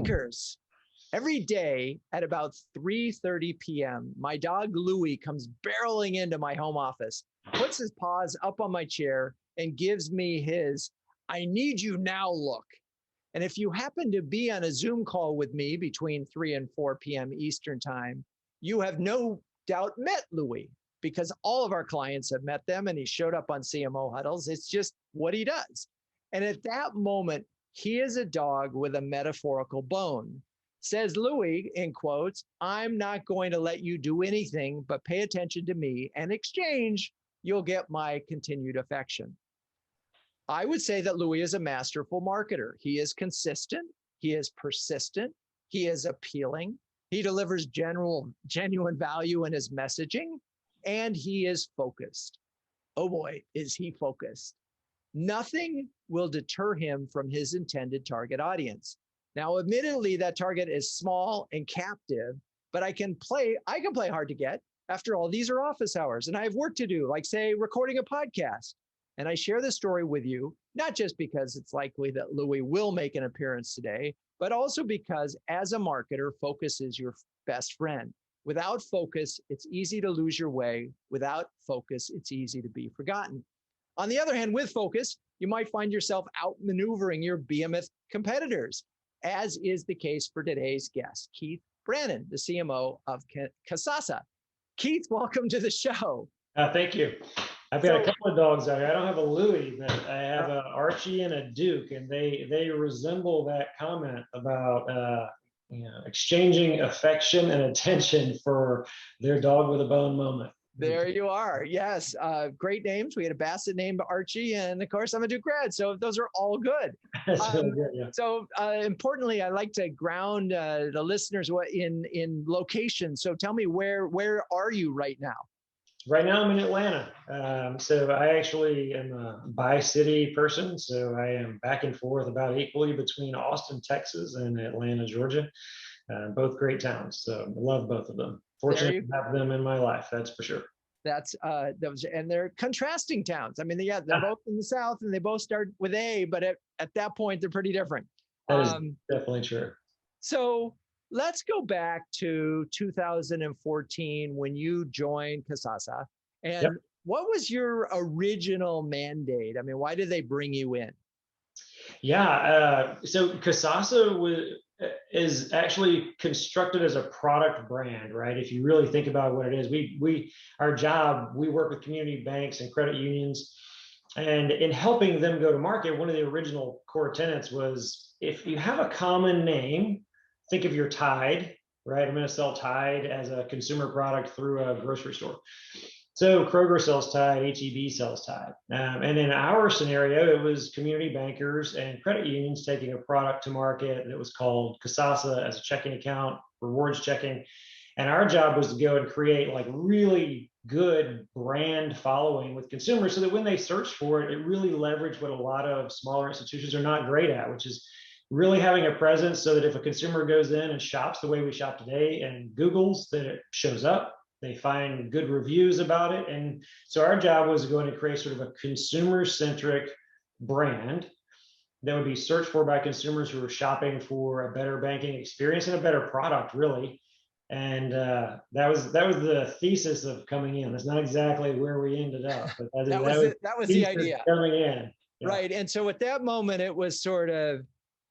Bankers. Every day at about 3:30 p.m., my dog Louie comes barreling into my home office, puts his paws up on my chair, and gives me his "I need you now" look. And if you happen to be on a Zoom call with me between 3 and 4 p.m. Eastern time, you have no doubt met Louie, because all of our clients have met them and he showed up on CMO huddles. It's just what he does. And at that moment, he is a dog with a metaphorical bone. Says Louie, in quotes, "I'm not going to let you do anything but pay attention to me, and in exchange, you'll get my continued affection." I would say that Louie is a masterful marketer. He is consistent. He is persistent. He is appealing. He delivers genuine value in his messaging, and he is focused. Oh boy, is he focused. Nothing will deter him from his intended target audience. Now, admittedly, that target is small and captive, but I can play hard to get. After all, these are office hours and I have work to do, like say recording a podcast. And I share this story with you, not just because it's likely that Louie will make an appearance today, but also because as a marketer, focus is your best friend. Without focus, it's easy to lose your way. Without focus, it's easy to be forgotten. On the other hand, with focus, you might find yourself outmaneuvering your behemoth competitors, as is the case for today's guest, Keith Brannan, the CMO of Kasasa. Keith, welcome to the show. Thank you. I've got a couple of dogs out here. I don't have a Louie, but I have an Archie and a Duke, and they resemble that comment about exchanging affection and attention for their dog with a bone moment. There you are. Yes. Great names. We had a Basset named Archie, and of course I'm a Duke grad. So those are all good. That's really good, yeah. So importantly, I like to ground the listeners in location. So tell me, where are you right now? Right now I'm in Atlanta. So I actually am a bi-city person. So I am back and forth about equally between Austin, Texas and Atlanta, Georgia. Both great towns. So I love both of them. Fortunate to have them in my life, that's for sure. That's and they're contrasting towns. I mean, yeah, they're both in the South and they both start with A, but at that point they're pretty different. That is definitely true. So let's go back to 2014 when you joined Kasasa. And what was your original mandate? I mean, why did they bring you in? Yeah, so Kasasa is actually constructed as a product brand, right? If you really think about what it is, we work with community banks and credit unions, and in helping them go to market, one of the original core tenets was, if you have a common name, think of your Tide, right? I'm going to sell Tide as a consumer product through a grocery store. So Kroger sells Tide, HEB sells Tide. And in our scenario, it was community bankers and credit unions taking a product to market that was called Kasasa as a checking account, rewards checking. And our job was to go and create like really good brand following with consumers so that when they search for it, it really leveraged what a lot of smaller institutions are not great at, which is really having a presence so that if a consumer goes in and shops the way we shop today and Googles, that it shows up. They find good reviews about it. And so our job was going to create sort of a consumer-centric brand that would be searched for by consumers who are shopping for a better banking experience and a better product, really. And that was the thesis of coming in. That's not exactly where we ended up, but that was the idea coming in. Yeah. Right. And so at that moment, it was sort of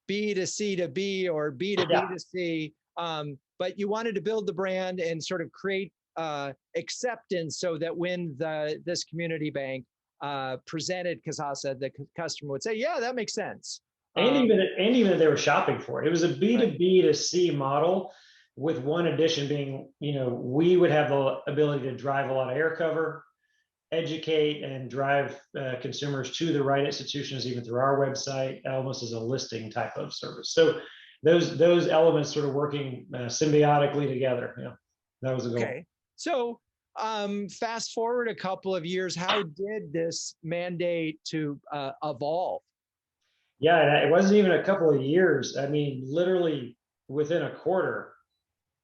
B to C to B or B to B to C. But you wanted to build the brand and sort of create acceptance so that when this community bank presented Kasasa, the customer would say, yeah, that makes sense. And even if they were shopping for it, it was a B2B to C model, with one addition being, we would have the ability to drive a lot of air cover, educate and drive consumers to the right institutions, even through our website, almost as a listing type of service. So those elements sort of working symbiotically together. That was the goal. Okay. So fast forward a couple of years, how did this mandate to evolve? Yeah, it wasn't even a couple of years. I mean, literally within a quarter.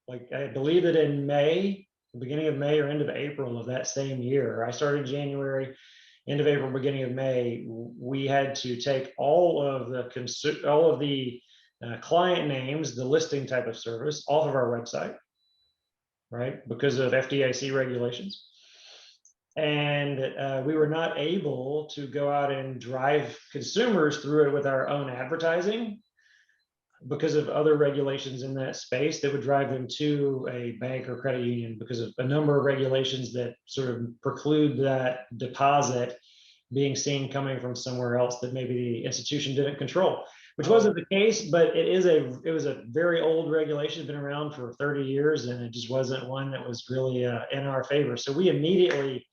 Like I believe that in May, the beginning of May or end of April of that same year, I started January, end of April, beginning of May, we had to take all of the client names, the listing type of service, off of our website, right? Because of FDIC regulations. And we were not able to go out and drive consumers through it with our own advertising because of other regulations in that space that would drive them to a bank or credit union, because of a number of regulations that sort of preclude that deposit being seen coming from somewhere else that maybe the institution didn't control, which wasn't the case, but it was a very old regulation, been around for 30 years, and it just wasn't one that was really in our favor. So we immediately,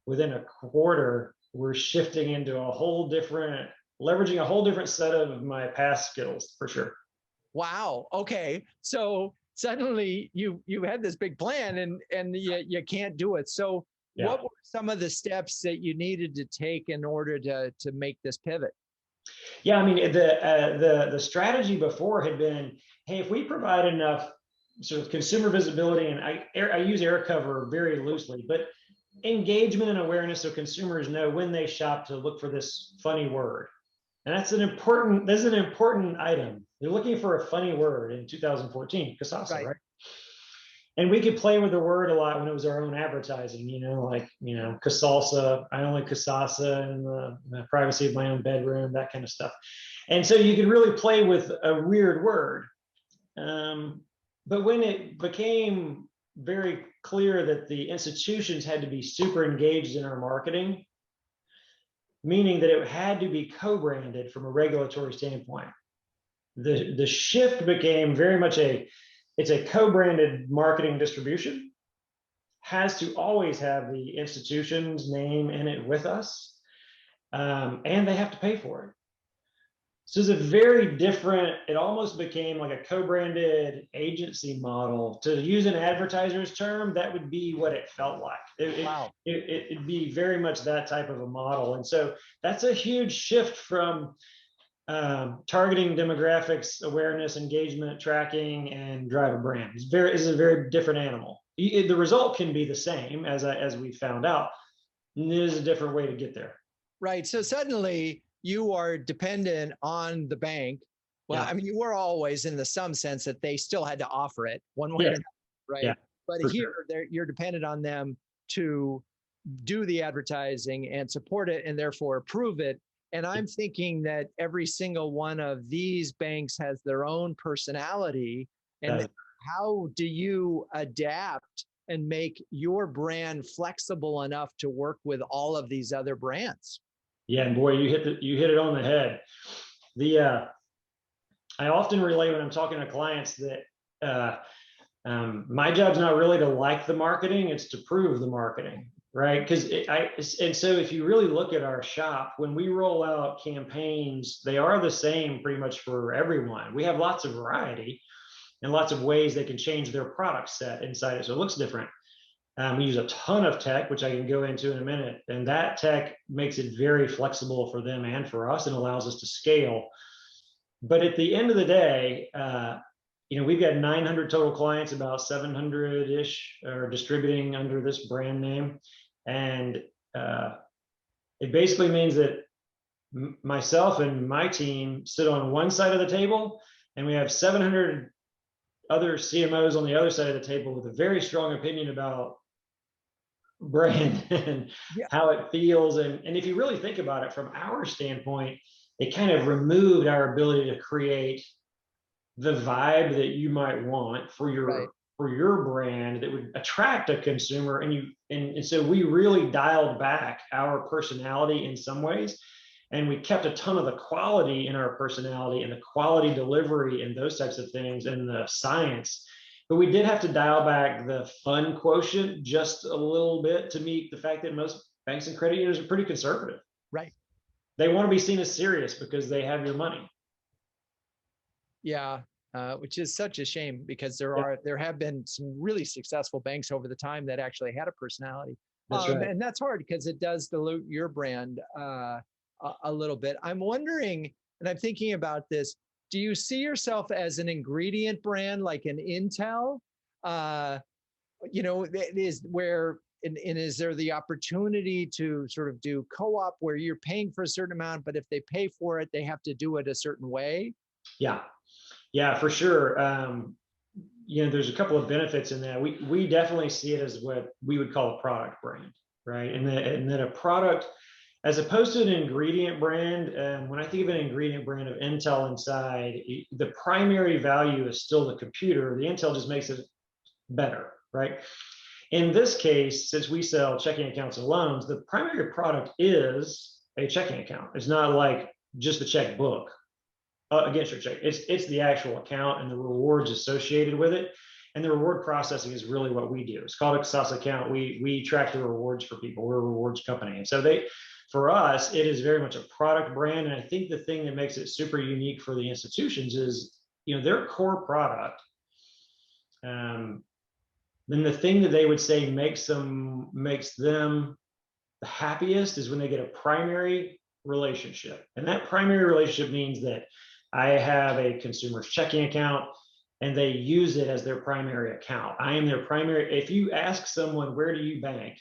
within a quarter, we're shifting into leveraging a whole different set of my past skills, for sure. Wow. Okay. So suddenly you had this big plan and you can't do it. So what were some of the steps that you needed to take in order to make this pivot? Yeah, I mean, the strategy before had been, hey, if we provide enough sort of consumer visibility, and I use air cover very loosely, but engagement and awareness so consumers know when they shop to look for this funny word. And that's an important item. They're looking for a funny word in 2014, Kasasa, right? And we could play with the word a lot when it was our own advertising, Kasasa, I only Kasasa in the privacy of my own bedroom, that kind of stuff. And so you could really play with a weird word. But when it became very clear that the institutions had to be super engaged in our marketing, meaning that it had to be co-branded from a regulatory standpoint, the shift became very much it's a co-branded marketing distribution, has to always have the institution's name in it with us, and they have to pay for it. So it's a very different, it almost became like a co-branded agency model. To use an advertiser's term, that would be what it felt like. It'd be very much that type of a model. And so that's a huge shift from targeting demographics, awareness, engagement, tracking, and drive a brand. It's a very different animal. The result can be the same, as we found out. And it is a different way to get there. Right. So suddenly you are dependent on the bank. Well, I mean, you were always, in some sense, that they still had to offer it one way or another, right? Yeah, but here, you're dependent on them to do the advertising and support it, and therefore approve it. And I'm thinking that every single one of these banks has their own personality. And how do you adapt and make your brand flexible enough to work with all of these other brands? Yeah, and boy, you hit it on the head. I often relay when I'm talking to clients that my job's not really to like the marketing; it's to prove the marketing, right? And so if you really look at our shop, when we roll out campaigns, they are the same pretty much for everyone. We have lots of variety and lots of ways they can change their product set inside it, so it looks different. We use a ton of tech, which I can go into in a minute, and that tech makes it very flexible for them and for us, and allows us to scale. But at the end of the day, we've got 900 total clients, about 700-ish are distributing under this brand name, and it basically means that myself and my team sit on one side of the table, and we have 700 other CMOs on the other side of the table with a very strong opinion about brand and how it feels. And if you really think about it from our standpoint, it kind of removed our ability to create the vibe that you might want for your brand that would attract a consumer. And so we really dialed back our personality in some ways, and we kept a ton of the quality in our personality and the quality delivery and those types of things and the science. But we did have to dial back the fun quotient just a little bit to meet the fact that most banks and credit unions are pretty conservative. Right. They want to be seen as serious because they have your money. Yeah, which is such a shame, because there have been some really successful banks over the time that actually had a personality. That's right. And that's hard because it does dilute your brand a little bit. I'm wondering, and I'm thinking about this, do you see yourself as an ingredient brand, like an Intel? Is there the opportunity to sort of do co-op where you're paying for a certain amount, but if they pay for it, they have to do it a certain way? Yeah. Yeah, for sure. There's a couple of benefits in that. We definitely see it as what we would call a product brand, right? And that a product, as opposed to an ingredient brand, when I think of an ingredient brand of Intel inside, the primary value is still the computer. The Intel just makes it better, right? In this case, since we sell checking accounts and loans, the primary product is a checking account. It's not like just the checkbook against your check. It's the actual account and the rewards associated with it. And the reward processing is really what we do. It's called a Kasasa account. We track the rewards for people. We're a rewards company. And so for us, it is very much a product brand. And I think the thing that makes it super unique for the institutions is, their core product. Then the thing that they would say makes them the happiest is when they get a primary relationship. And that primary relationship means that I have a consumer's checking account and they use it as their primary account. I am their primary. If you ask someone, where do you bank?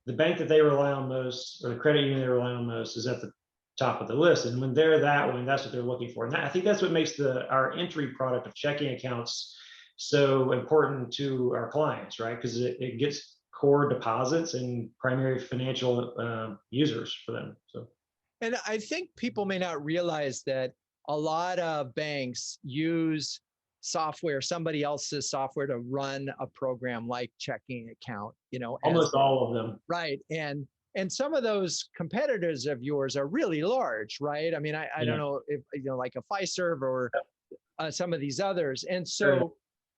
The bank that they rely on most, or the credit union they rely on most, is at the top of the list. And when they're that one, that's what they're looking for. And I think that's what makes our entry product of checking accounts so important to our clients, right? Because it gets core deposits and primary financial users for them. So, and I think people may not realize that a lot of banks use software, somebody else's software, to run a program like checking account. Almost all of them, right? And some of those competitors of yours are really large, right? I mean, I don't know if like a Fiserv or some of these others, and so.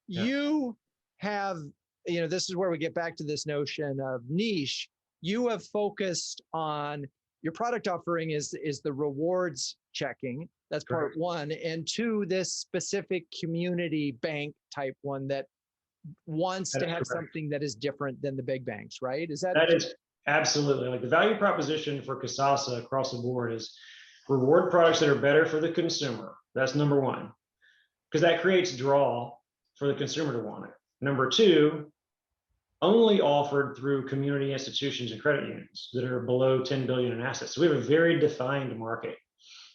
You have, this is where we get back to this notion of niche. You have focused on your product offering is the rewards checking. That's part one. And two, this specific community bank type one that wants to have something that is different than the big banks, right? That is absolutely, like, the value proposition for Kasasa across the board is reward products that are better for the consumer. That's number one, because that creates draw for the consumer to want it. Number two, only offered through community institutions and credit unions that are below 10 billion in assets. So we have a very defined market.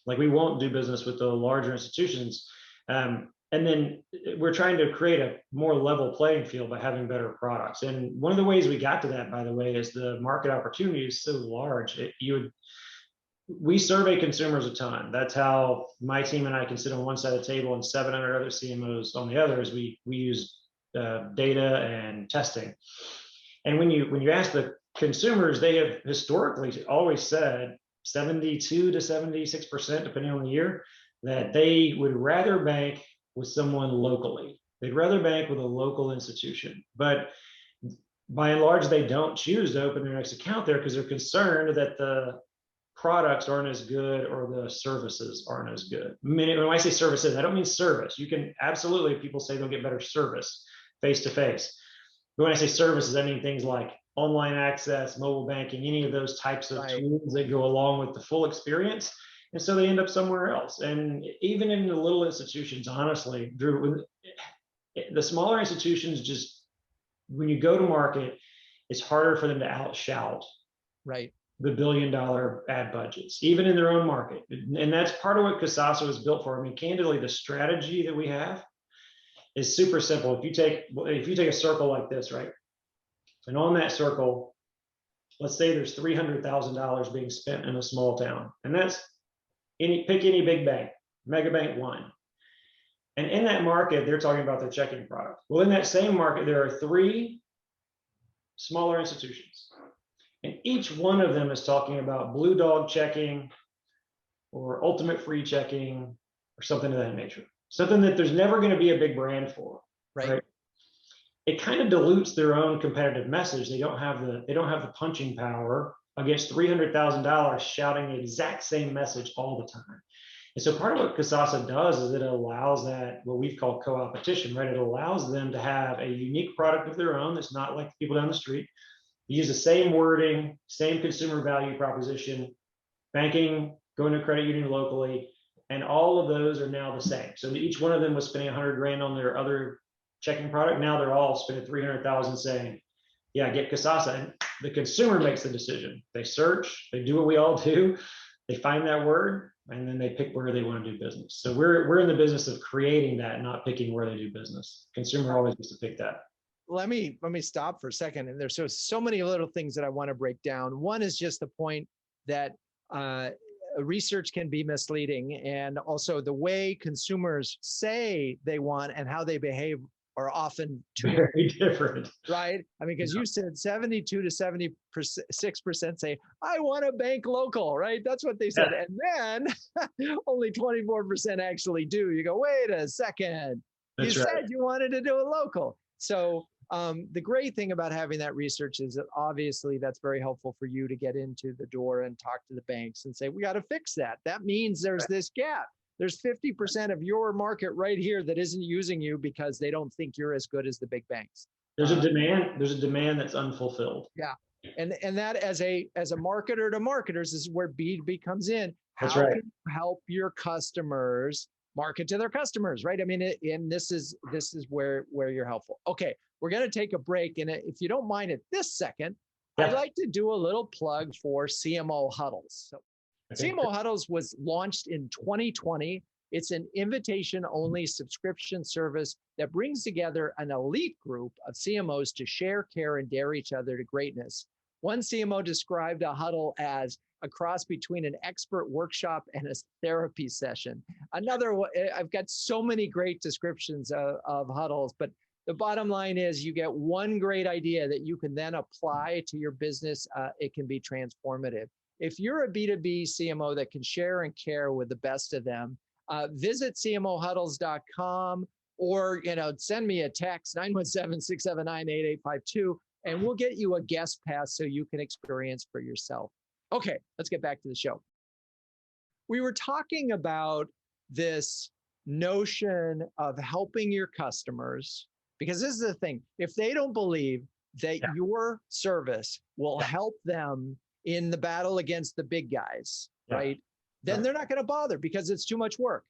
Like, we won't do business with the larger institutions. And then we're trying to create a more level playing field by having better products. And one of the ways we got to that, by the way, is the market opportunity is so large. We survey consumers a ton. That's how my team and I can sit on one side of the table and 700 other CMOs on the others. We use data and testing. And when you ask the consumers, they have historically always said 72 to 76%, depending on the year, that they would rather bank with someone locally. They'd rather bank with a local institution. But by and large, they don't choose to open their next account there because they're concerned that the products aren't as good or the services aren't as good. I mean, when I say services, I don't mean service. You can absolutely, people say they'll get better service face to face. But when I say services, I mean things like online access, mobile banking, any of those types of tools that go along with the full experience. And so they end up somewhere else. And even in the little institutions, honestly, Drew, the smaller institutions, just when you go to market, it's harder for them to outshout the billion-dollar ad budgets, even in their own market. And that's part of what Kasasa was built for. I mean, candidly, the strategy that we have is super simple. If you take a circle like this, right? And on that circle, let's say there's $300,000 being spent in a small town. And that's pick any big bank, megabank one. And in that market, they're talking about their checking product. Well, in that same market, there are 3 smaller institutions. And each one of them is talking about Blue Dog checking or Ultimate Free checking or something of that nature. Something that there's never going to be a big brand for. Right? It kind of dilutes their own competitive message. They don't have the punching power against $300,000 shouting the exact same message all the time. And so part of what Kasasa does is it allows that, what we've called co-opetition, right? It allows them to have a unique product of their own that's not like the people down the street. They use the same wording, same consumer value proposition, banking, going to a credit union locally, and all of those are now the same. So each one of them was spending 100 grand on their other checking product. Now they're all spending 300,000 saying, yeah, get Kasasa. And the consumer makes the decision. They search, they do what we all do. they find that word, and then they pick where they want to do business. So we're in the business of creating that, not picking where they do business. Consumer always gets to pick that. Let me stop for a second. And there's so many little things that I want to break down. One is just the point that research can be misleading, and also the way consumers say they want and how they behave are often very different, right? I mean, because you said 72 to 76% say, I want a bank local, right? That's what they said. And then only 24% actually do. You go, wait a second. That's you right. said you wanted to do a local. So the great thing about having that research is that obviously that's very helpful for you to get into the door and talk to the banks and say, we got to fix that. That means there's this gap. There's 50% of your market right here that isn't using you because they don't think you're as good as the big banks. There's a demand. There's a demand that's unfulfilled. Yeah, and that as a marketer to marketers, this is where B2B comes in. That's How right. can you help your customers market to their customers, right? I mean, and this is where you're helpful. Okay, we're going to take a break, and if you don't mind at this second, I'd like to do a little plug for CMO Huddles. So CMO Huddles was launched in 2020. It's an invitation-only subscription service that brings together an elite group of CMOs to share, care, and dare each other to greatness. One CMO described a huddle as a cross between an expert workshop and a therapy session. Another, I've got so many great descriptions of huddles, but the bottom line is you get one great idea that you can then apply to your business. It can be transformative. If you're a B2B CMO that can share and care with the best of them, visit cmohuddles.com or send me a text 917-679-8852 and we'll get you a guest pass so you can experience for yourself. Okay, let's get back to the show. We were talking about this notion of helping your customers, because this is the thing. If they don't believe that your service will help them in the battle against the big guys, right? Then they're not going to bother because it's too much work.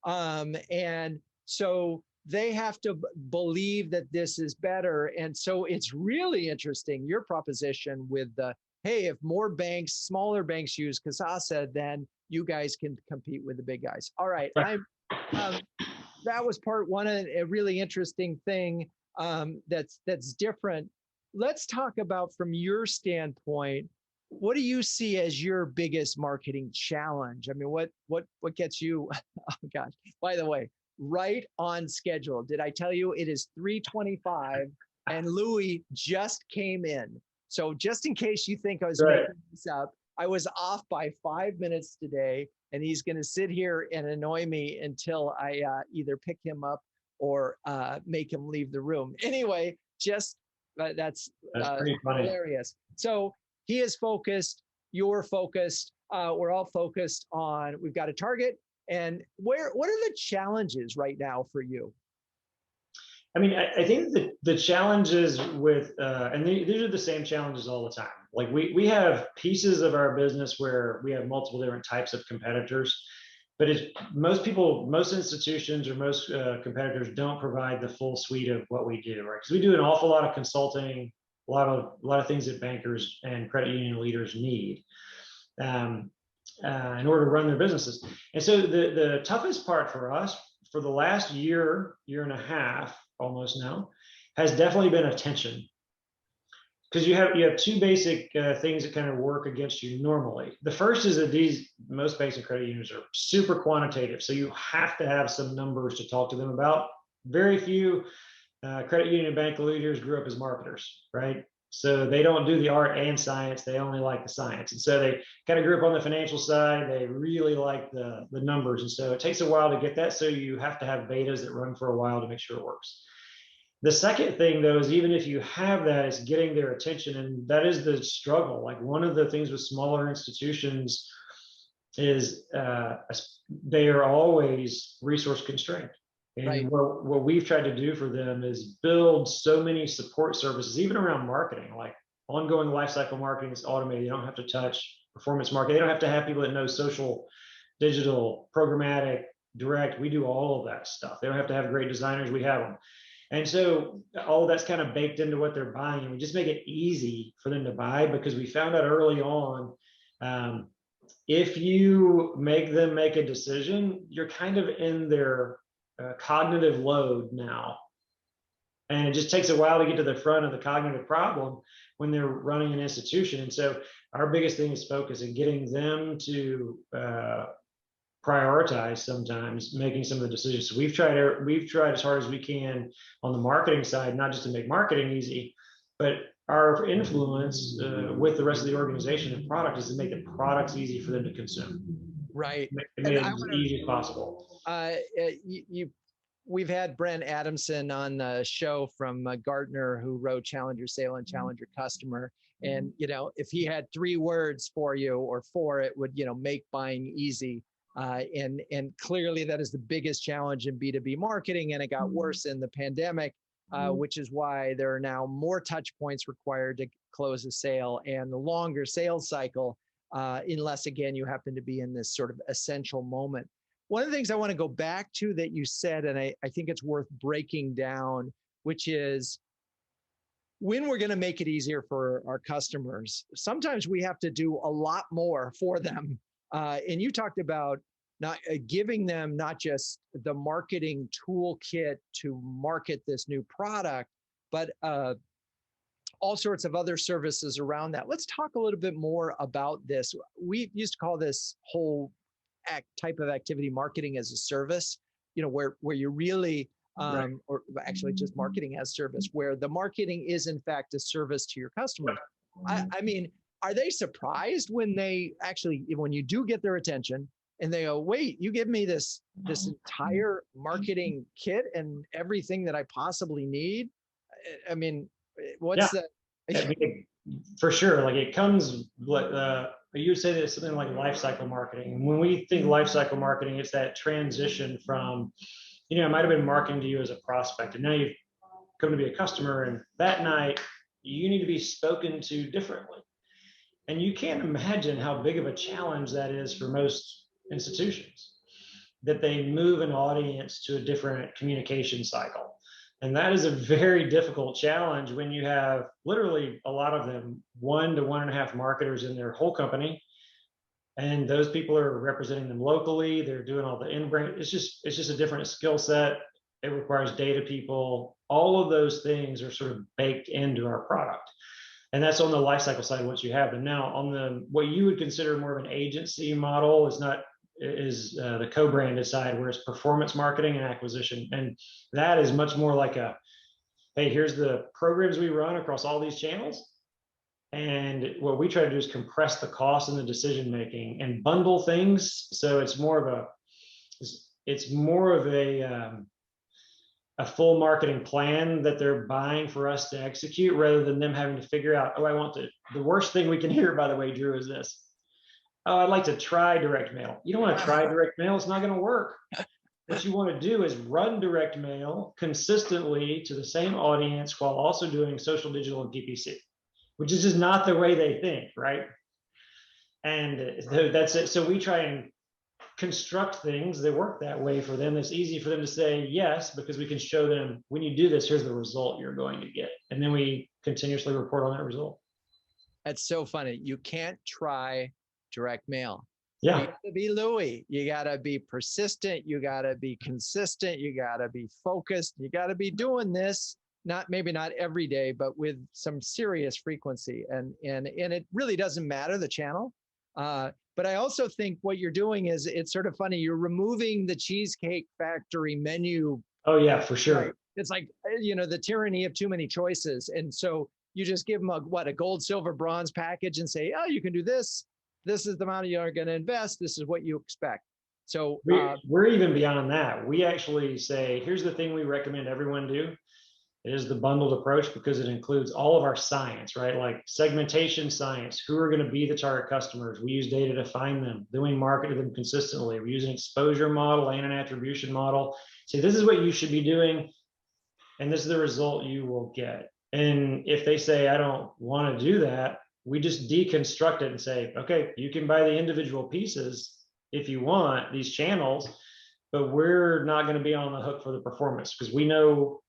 And so they have to believe that this is better. And so it's really interesting, your proposition with the, hey, if more banks, smaller banks use Kasasa, then you guys can compete with the big guys. All right. That was part one, a really interesting thing that's different. Let's talk about, from your standpoint, what do you see as your biggest marketing challenge? I mean, what gets you? Oh gosh! By the way, right on schedule. Did I tell you it is 3:25 and Louis just came in? So just in case you think I was making this up, I was off by 5 minutes today, and he's going to sit here and annoy me until I either pick him up or make him leave the room. Anyway, just that's pretty funny. Hilarious. So he is focused, you're focused, we're all focused on, we've got a target. And what are the challenges right now for you? I mean, I think that the challenges with, and these are the same challenges all the time. Like we have pieces of our business where we have multiple different types of competitors, but most institutions or most competitors don't provide the full suite of what we do, right? Because we do an awful lot of consulting, a lot of things that bankers and credit union leaders need in order to run their businesses. And so the toughest part for us for the last year and a half, almost now, has definitely been attention. Because you have two basic things that kind of work against you normally. The first is that most banks and credit unions are super quantitative, so you have to have some numbers to talk to them about. Very few credit union and bank leaders grew up as marketers, right? So they don't do the art and science, they only like the science. And so they kind of grew up on the financial side, they really like the numbers. And so it takes a while to get that. So you have to have betas that run for a while to make sure it works. The second thing, though, is even if you have that, it's getting their attention. And that is the struggle. Like one of the things with smaller institutions is they are always resource constrained. And what we've tried to do for them is build so many support services, even around marketing, like ongoing lifecycle marketing is automated. You don't have to touch performance marketing. They don't have to have people that know social, digital, programmatic, direct. We do all of that stuff. They don't have to have great designers. We have them. And so all of that's kind of baked into what they're buying. And we just make it easy for them to buy, because we found out early on if you make them make a decision, you're kind of in their cognitive load now. And it just takes a while to get to the front of the cognitive problem when they're running an institution. And so our biggest thing is focus and getting them to prioritize sometimes making some of the decisions. So we've tried as hard as we can on the marketing side, not just to make marketing easy, but our influence with the rest of the organization and product is to make the products easy for them to consume. Right. Make it as easy as possible. We've had Brent Adamson on the show from Gartner, who wrote Challenger Sale and Challenger Customer. And, if he had 3 words for you or 4, it would, make buying easy. And clearly that is the biggest challenge in B2B marketing. And it got worse in the pandemic, which is why there are now more touch points required to close a sale and the longer sales cycle, unless, again, you happen to be in this sort of essential moment. One of the things I want to go back to that you said, and I think it's worth breaking down, which is when we're going to make it easier for our customers, sometimes we have to do a lot more for them. And you talked about not giving them not just the marketing toolkit to market this new product, but all sorts of other services around that. Let's talk a little bit more about this. We used to call this whole type of activity marketing as a service, where you really, Right. or actually just marketing as service, where the marketing is in fact a service to your customers. I mean, are they surprised when you do get their attention and they go, wait, you give me this entire marketing kit and everything that I possibly need? I mean, what's that? I mean, for sure. Like it comes, you would say that it's something like life cycle marketing. And when we think life cycle marketing, it's that transition from, it might have been marketing to you as a prospect, and now you've come to be a customer, and that night you need to be spoken to differently. And you can't imagine how big of a challenge that is for most institutions, that they move an audience to a different communication cycle. And that is a very difficult challenge when you have literally a lot of them, 1 to 1.5 marketers in their whole company. And those people are representing them locally. They're doing all the in-brand. It's just a different skill set. It requires data people. All of those things are sort of baked into our product. And that's on the lifecycle side once you have them. Now, on the what you would consider more of an agency model is the co-branded side, where it's performance marketing and acquisition. And that is much more like hey, here's the programs we run across all these channels. And what we try to do is compress the cost and the decision making and bundle things. So it's more of a full marketing plan that they're buying for us to execute, rather than them having to figure out, the worst thing we can hear, by the way, Drew, is this. Oh, I'd like to try direct mail. You don't want to try direct mail. It's not going to work. What you want to do is run direct mail consistently to the same audience while also doing social, digital, and PPC, which is just not the way they think, right? And that's it. So we try and construct things that work that way for them. It's easy for them to say yes, because we can show them, when you do this, here's the result you're going to get. And then we continuously report on that result. That's so funny. You can't try direct mail. Yeah. You gotta be Louis. You gotta be persistent. You gotta be consistent. You gotta be focused. You gotta be doing this, maybe not every day, but with some serious frequency. And it really doesn't matter the channel. But I also think what you're doing is, it's sort of funny. You're removing the Cheesecake Factory menu. Oh yeah, for sure. Right? It's like, the tyranny of too many choices. And so you just give them a gold, silver, bronze package and say, oh, you can do this. This is the amount you're going to invest. This is what you expect. So we're even beyond that. We actually say, here's the thing we recommend everyone do. It is the bundled approach, because it includes all of our science, right? Like segmentation science, who are going to be the target customers. We use data to find them. Then we market to them consistently. We use an exposure model and an attribution model. Say, this is what you should be doing, and this is the result you will get. And if they say, I don't want to do that, we just deconstruct it and say, okay, you can buy the individual pieces if you want, these channels, but we're not going to be on the hook for the performance, because we know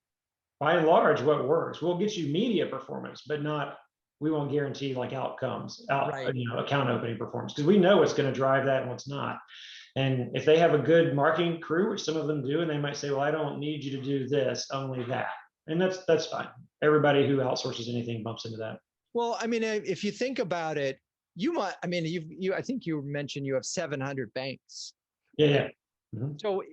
by and large what works. We'll get you media performance, but not we won't guarantee like outcomes, Right. account opening performance, because we know what's going to drive that and what's not. And if they have a good marketing crew, which some of them do, and they might say, well, I don't need you to do this, only that. And that's fine. Everybody who outsources anything bumps into that. Well, I mean, if you think about it, you might, I mean, I think you mentioned you have 700 banks. Yeah. Mm-hmm. So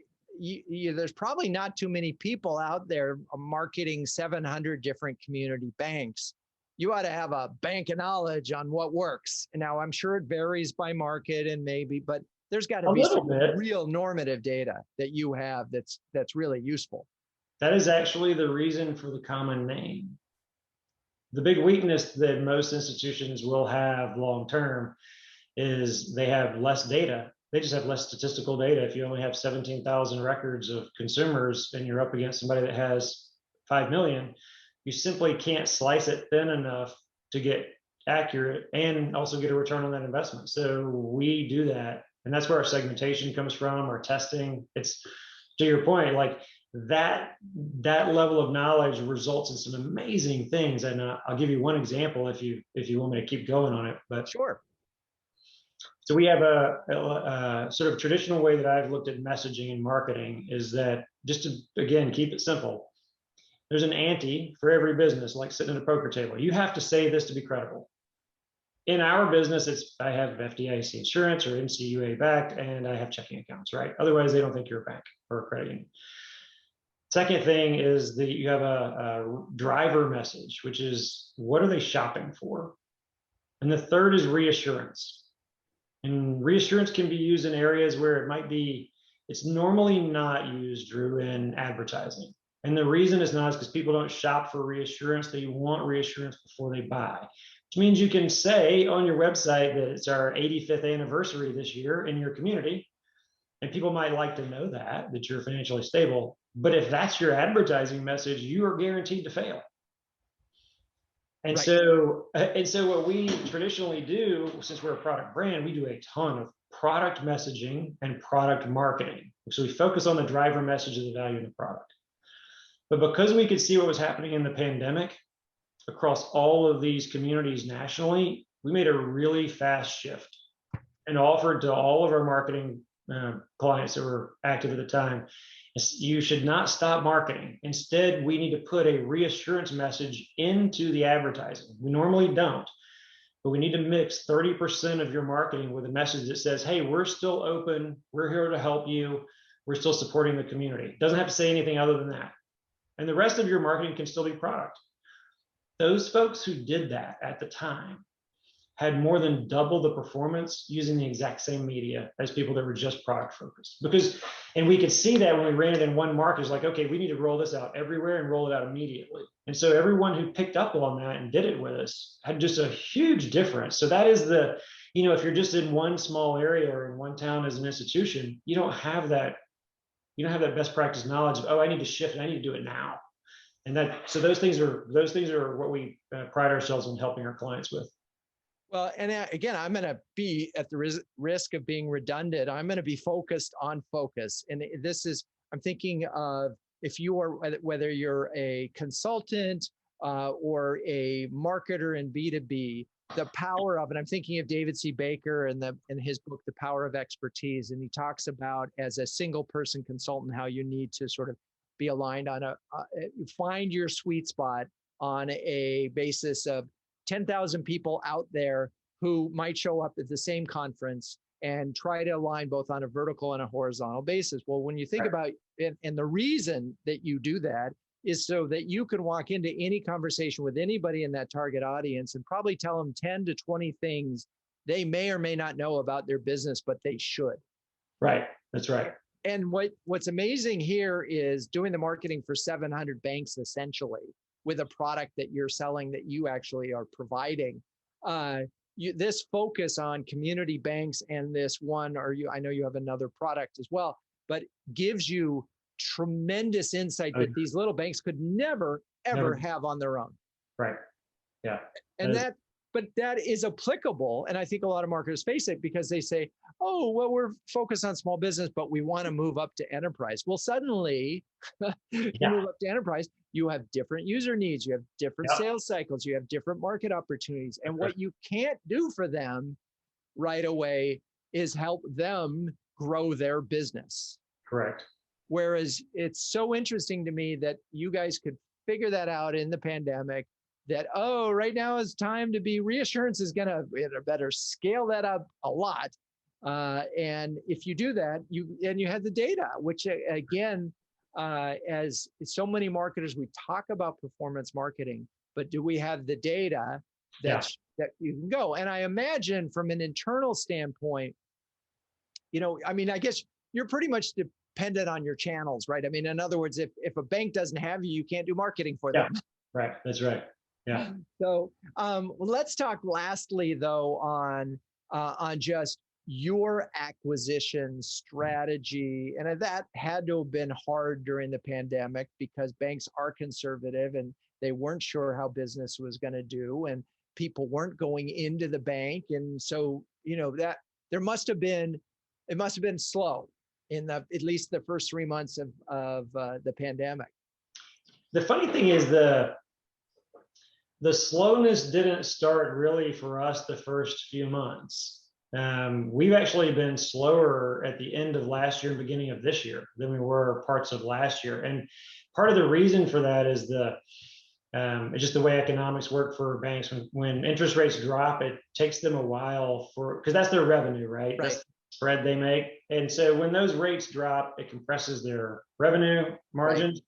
there's probably not too many people out there marketing 700 different community banks. You ought to have a bank of knowledge on what works. And now I'm sure it varies by market and maybe, but there's got to be some real normative data that you have that's really useful. That is actually the reason for the common name. The big weakness that most institutions will have long term is they have less data. They just have less statistical data. If you only have 17,000 records of consumers and you're up against somebody that has 5 million, you simply can't slice it thin enough to get accurate and also get a return on that investment. So we do that. And that's where our segmentation comes from, our testing. It's, to your point, like that level of knowledge results in some amazing things. And I'll give you one example if you want me to keep going on it. But sure. So we have a sort of traditional way that I've looked at messaging and marketing is that, just to, again, keep it simple, there's an ante for every business, like sitting at a poker table. You have to say this to be credible. In our business, it's I have FDIC insurance or NCUA backed, and I have checking accounts, right? Otherwise, they don't think you're a bank or a credit union. Second thing is that you have a driver message, which is what are they shopping for? And the third is reassurance. And reassurance can be used in areas where it might be, it's normally not used, Drew, in advertising. And the reason it's not is because people don't shop for reassurance. They want reassurance before they buy, which means you can say on your website that it's our 85th anniversary this year in your community. And people might like to know that you're financially stable. But if that's your advertising message, you are guaranteed to fail. And right. So what we traditionally do, since we're a product brand, we do a ton of product messaging and product marketing. So we focus on the driver message of the value in the product. But because we could see what was happening in the pandemic across all of these communities nationally, we made a really fast shift and offered to all of our marketing clients that were active at the time, you should not stop marketing. Instead, we need to put a reassurance message into the advertising. We normally don't, but we need to mix 30% of your marketing with a message that says, hey, we're still open. We're here to help you. We're still supporting the community. It doesn't have to say anything other than that. And the rest of your marketing can still be product. Those folks who did that at the time had more than double the performance using the exact same media as people that were just product focused. And we could see that when we ran it in one market, it's like, okay, we need to roll this out everywhere and roll it out immediately. And so everyone who picked up on that and did it with us had just a huge difference. So that is if you're just in one small area or in one town as an institution, you don't have that best practice knowledge of, oh, I need to shift and I need to do it now. And so those things are what we pride ourselves in helping our clients with. Well, and again, I'm going to be at the risk of being redundant. I'm going to be focused on focus. And I'm thinking of whether you're a consultant or a marketer in B2B, the power of it. I'm thinking of David C. Baker in his book, The Power of Expertise. And he talks about, as a single person consultant, how you need to sort of be aligned on find your sweet spot on a basis of 10,000 people out there who might show up at the same conference and try to align both on a vertical and a horizontal basis. Well, when you think about it, and the reason that you do that is so that you can walk into any conversation with anybody in that target audience and probably tell them 10 to 20 things they may or may not know about their business, but they should. Right. That's right. And what's amazing here is doing the marketing for 700 banks, essentially, with a product that you're selling that you actually are providing. This focus on community banks and this one, I know you have another product as well, but gives you tremendous insight that these little banks could never have on their own. Right. Yeah. But that is applicable. And I think a lot of marketers face it because they say, oh, well, we're focused on small business, but we want to move up to enterprise. Well, suddenly you move up to enterprise. you have different user needs, you have different Yep. sales cycles, you have different market opportunities. And what you can't do for them right away is help them grow their business. Correct. Whereas it's so interesting to me that you guys could figure that out in the pandemic, that, oh, right now is time to be, reassurance is going to better scale that up a lot. And if you do that, you had the data, which again, as so many marketers, we talk about performance marketing, but do we have the data that you can go? And I imagine from an internal standpoint, I mean, I guess you're pretty much dependent on your channels, right? I mean, in other words, if a bank doesn't have you, you can't do marketing for them. Right. That's right. Yeah. So let's talk lastly, though, on just your acquisition strategy. And that had to have been hard during the pandemic because banks are conservative and they weren't sure how business was going to do, and people weren't going into the bank. And so, that it must have been slow in at least the first 3 months of the pandemic. The funny thing is the slowness didn't start really for us the first few months. We've actually been slower at the end of last year and beginning of this year than we were parts of last year. And part of the reason for that is it's just the way economics work for banks. When interest rates drop, it takes them a while because that's their revenue, right? That's the spread they make. And so when those rates drop, it compresses their revenue margins.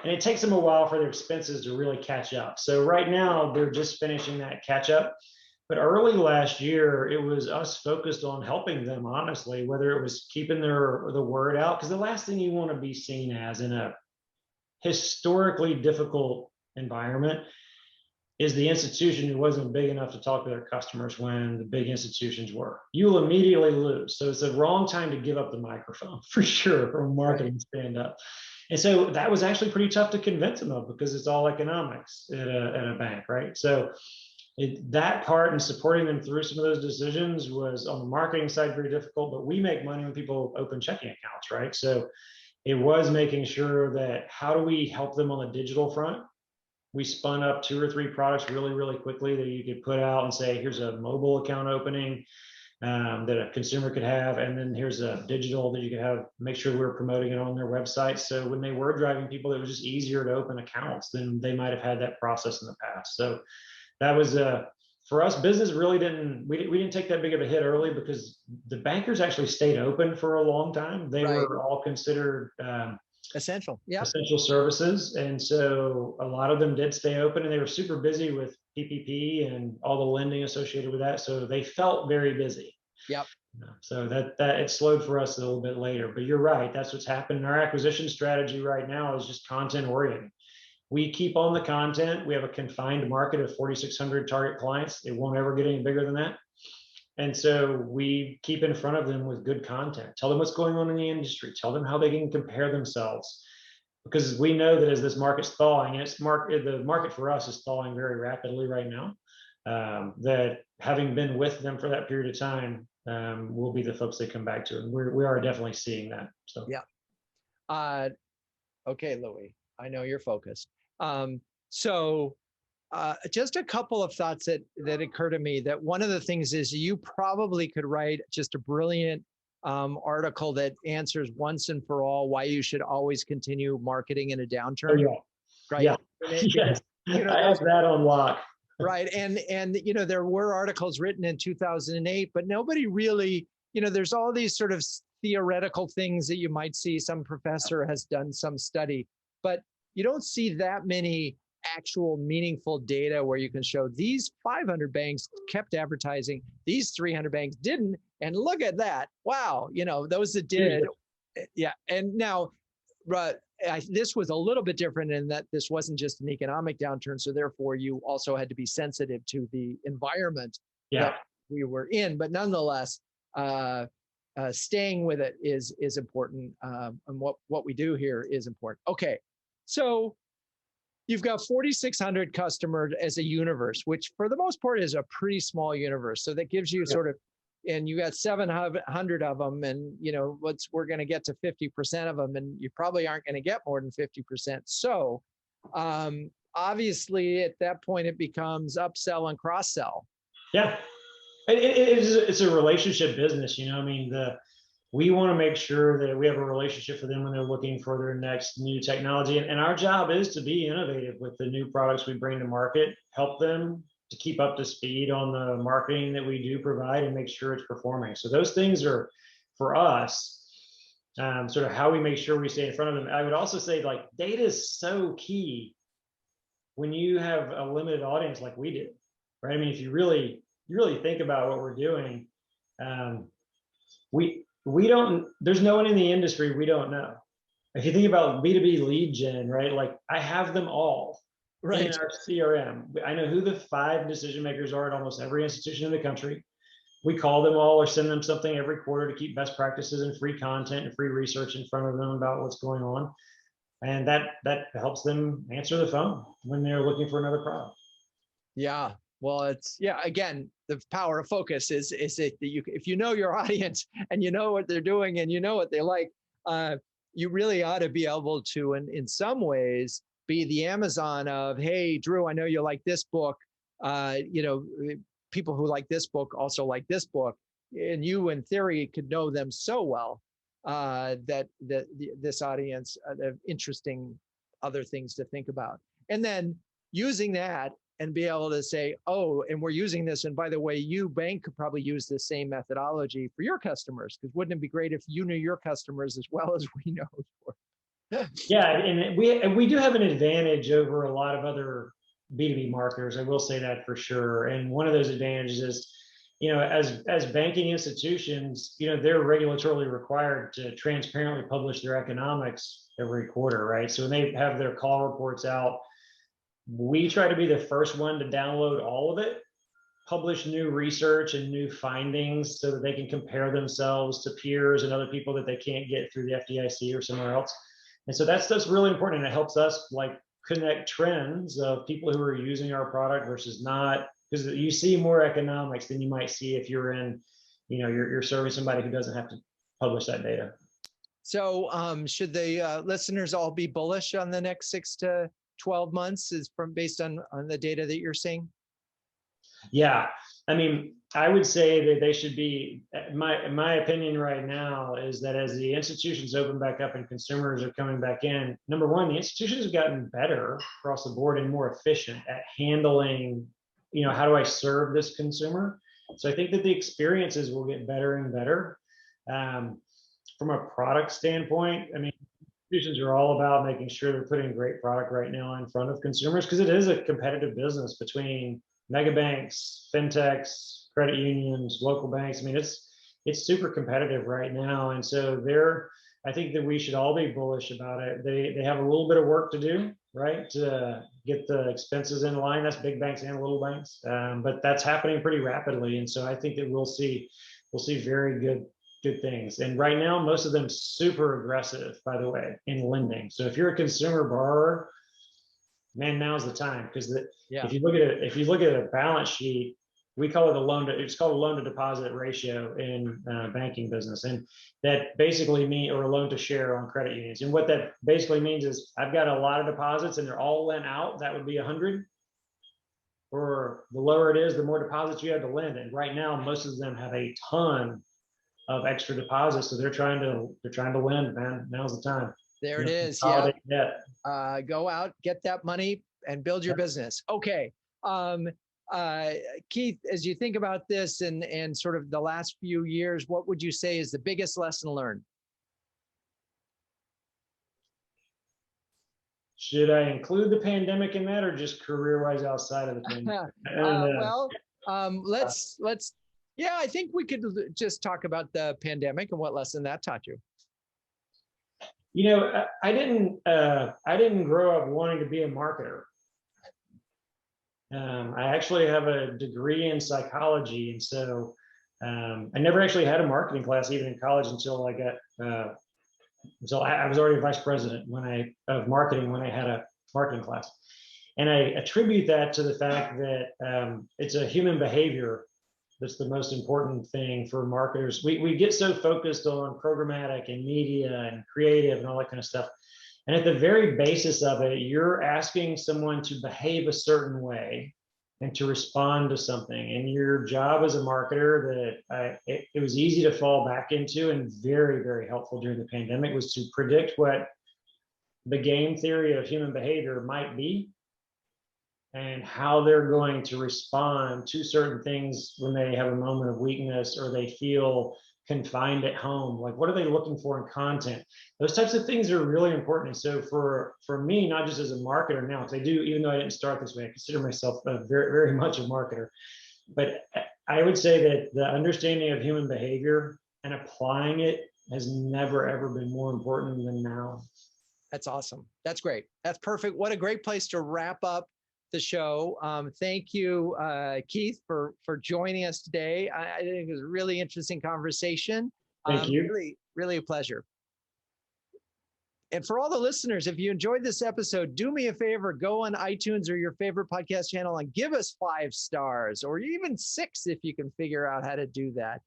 And it takes them a while for their expenses to really catch up. So right now, they're just finishing that catch up. But early last year, it was us focused on helping them, honestly, whether it was keeping the word out. Because the last thing you want to be seen as in a historically difficult environment is the institution who wasn't big enough to talk to their customers when the big institutions were. You'll immediately lose. So it's the wrong time to give up the microphone, for sure, from a marketing stand up. And so that was actually pretty tough to convince them of because it's all economics at a bank, right? So that part and supporting them through some of those decisions was on the marketing side very difficult, but we make money when people open checking accounts, right? So it was making sure that how do we help them on the digital front? We spun up 2 or 3 products really, really quickly that you could put out and say, here's a mobile account opening that a consumer could have. And then here's a digital that you could have, make sure we were promoting it on their website. So when they were driving people, it was just easier to open accounts than they might have had that process in the past. So that was for us, business really we didn't take that big of a hit early because the bankers actually stayed open for a long time. They were all considered essential services. And so a lot of them did stay open and they were super busy with PPP and all the lending associated with that. So they felt very busy. Yep. So that it slowed for us a little bit later, but you're right. That's what's happened. Our acquisition strategy right now is just content oriented. We keep on the content. We have a confined market of 4,600 target clients. It won't ever get any bigger than that. And so we keep in front of them with good content. Tell them what's going on in the industry. Tell them how they can compare themselves. Because we know that as this market's thawing, and the market for us is thawing very rapidly right now, that having been with them for that period of time, will be the folks they come back to. And we are definitely seeing that. So yeah. Okay, Louis, I know you're focused. Just a couple of thoughts that occur to me. That one of the things is you probably could write just a brilliant article that answers once and for all why you should always continue marketing in a downturn. Oh, yeah. Right. Yeah. Yes. I have that on lock. Right. And there were articles written in 2008, but nobody really, there's all these sort of theoretical things that you might see. Some professor has done some study, but you don't see that many actual meaningful data where you can show these 500 banks kept advertising, these 300 banks didn't, and look at that. Wow, those that did. Yeah. And now, this was a little bit different in that this wasn't just an economic downturn. So therefore, you also had to be sensitive to the environment that we were in. But nonetheless, staying with it is important. And what we do here is important. Okay. So you've got 4,600 customers as a universe, which for the most part is a pretty small universe. So that gives you sort of, and you got 700 of them, and we're going to get to 50% of them, and you probably aren't going to get more than 50%. So Obviously, at that point, it becomes upsell and cross sell. Yeah, it's a relationship business. I mean, we want to make sure that we have a relationship for them when they're looking for their next new technology. And our job is to be innovative with the new products we bring to market, help them to keep up to speed on the marketing that we do provide and make sure it's performing. So those things are, for us, sort of how we make sure we stay in front of them. I would also say, like, data is so key when you have a limited audience like we do, right? I mean, if you really think about what we're doing, we don't, there's no one in the industry we don't know. If you think about B2B lead gen, right? Like, I have them all in our CRM. I know who the 5 decision makers are at almost every institution in the country. We call them all or send them something every quarter to keep best practices and free content and free research in front of them about what's going on. And that helps them answer the phone when they're looking for another product. Yeah. Well, again, the power of focus is that if you know your audience and you know what they're doing and you know what they like, you really ought to be able to, in some ways, be the Amazon of, hey, Drew, I know you like this book. People who like this book also like this book. And you, in theory, could know them so well that this audience have interesting other things to think about. And then using that and be able to say, oh, and we're using this. And by the way, you bank could probably use the same methodology for your customers, because wouldn't it be great if you knew your customers as well as we know? Yeah, and we do have an advantage over a lot of other B2B marketers. I will say that for sure. And one of those advantages is, as banking institutions, they're regulatorily required to transparently publish their economics every quarter, right? So when they have their call reports out, we try to be the first one to download all of it, publish new research and new findings so that they can compare themselves to peers and other people that they can't get through the FDIC or somewhere else. And so that stuff's really important, and it helps us, like, connect trends of people who are using our product versus not, because you see more economics than you might see if you're in, you're serving somebody who doesn't have to publish that data. So should the listeners all be bullish on the next 6 to 12 months based on the data that you're seeing? Yeah, I mean, I would say that they should be, my opinion right now is that as the institutions open back up and consumers are coming back in, number one, the institutions have gotten better across the board and more efficient at handling, how do I serve this consumer? So I think that the experiences will get better and better. From a product standpoint, I mean, institutions are all about making sure they're putting great product right now in front of consumers, because it is a competitive business between megabanks, FinTechs, credit unions, local banks. I mean, it's super competitive right now. And so I think that we should all be bullish about it. They have a little bit of work to do, right, to get the expenses in line. That's big banks and little banks, but that's happening pretty rapidly. And so I think that we'll see very good things. And right now, most of them super aggressive, by the way, in lending. So if you're a consumer borrower, man, now's the time, because if you look at a balance sheet, we call it it's called a loan to deposit ratio in banking business, and that basically means, or a loan to share on credit unions. And what that basically means is, I've got a lot of deposits and they're all lent out. That would be 100. Or the lower it is, the more deposits you have to lend. And right now, most of them have a ton of extra deposits, so they're trying to lend. Man, now's the time. There it is. Yeah. Go out, get that money, and build your business. Okay. Keith, as you think about this and sort of the last few years, what would you say is the biggest lesson learned? Should I include the pandemic in that, or just career-wise outside of the pandemic? Yeah, I think we could just talk about the pandemic and what lesson that taught you. I didn't grow up wanting to be a marketer. I actually have a degree in psychology, and so I never actually had a marketing class even in college until I was already vice president of marketing when I had a marketing class. And I attribute that to the fact that it's a human behavior that's the most important thing for marketers. We get so focused on programmatic and media and creative and all that kind of stuff. And at the very basis of it, you're asking someone to behave a certain way and to respond to something. And your job as a marketer that it was easy to fall back into and very, very helpful during the pandemic was to predict what the game theory of human behavior might be and how they're going to respond to certain things when they have a moment of weakness or they feel confined at home. Like, what are they looking for in content? Those types of things are really important. And so for me, not just as a marketer now, because I do, even though I didn't start this way, I consider myself very, very much a marketer. But I would say that the understanding of human behavior and applying it has never, ever been more important than now. That's awesome. That's great. That's perfect. What a great place to wrap up the show. Thank you, Keith, for joining us today. I think it was a really interesting conversation. Thank you. Really, really a pleasure. And for all the listeners, if you enjoyed this episode, do me a favor, go on iTunes or your favorite podcast channel and give us 5 stars, or even 6 if you can figure out how to do that.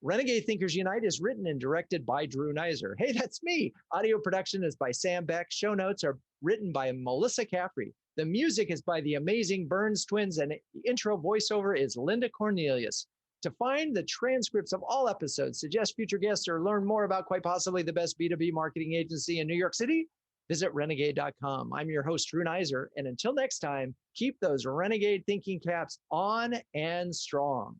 Renegade Thinkers Unite is written and directed by Drew Neiser. Hey, that's me. Audio production is by Sam Beck. Show notes are written by Melissa Caffrey. The music is by the amazing Burns Twins, and intro voiceover is Linda Cornelius. To find the transcripts of all episodes, suggest future guests, or learn more about quite possibly the best B2B marketing agency in New York City, visit renegade.com. I'm your host, Drew Neiser, and until next time, keep those renegade thinking caps on and strong.